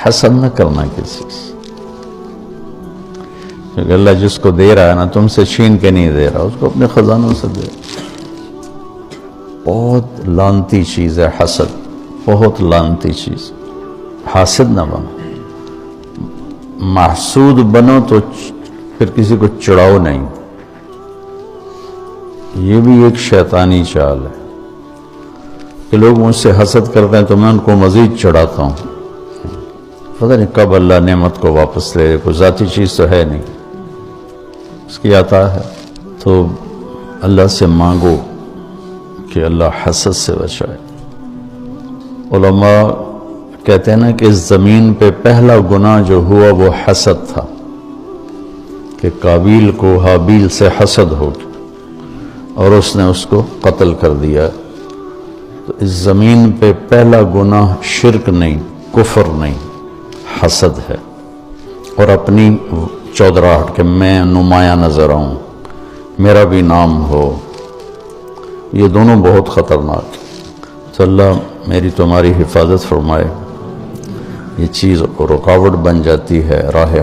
حسد نہ کرنا کسی سے، کیونکہ اللہ جس کو دے رہا ہے نا تم سے چھین کے نہیں دے رہا، اس کو اپنے خزانوں سے دے رہا۔ بہت لعنتی چیز ہے حسد، بہت لعنتی چیز۔ حاسد نہ بنو، محسود بنو تو پھر کسی کو چڑھاؤ نہیں، یہ بھی ایک شیطانی چال ہے کہ لوگ مجھ سے حسد کرتے ہیں تو میں ان کو مزید چڑھاتا ہوں، پتہ نہیں کب اللہ نعمت کو واپس لے، کوئی ذاتی چیز تو ہے نہیں، اس کی عطا ہے۔ تو اللہ سے مانگو کہ اللہ حسد سے بچائے۔ علماء کہتے ہیں نا کہ اس زمین پہ پہلا گناہ جو ہوا وہ حسد تھا، کہ قابیل کو حابیل سے حسد ہو گیا اور اس نے اس کو قتل کر دیا۔ تو اس زمین پہ پہلا گناہ شرک نہیں، کفر نہیں، حسد ہے، اور اپنی چودراہٹ کہ میں نمایاں نظر آؤں، میرا بھی نام ہو، یہ دونوں بہت خطرناک۔ تو اللہ میری تمہاری حفاظت فرمائے، یہ چیز رکاوٹ بن جاتی ہے راہ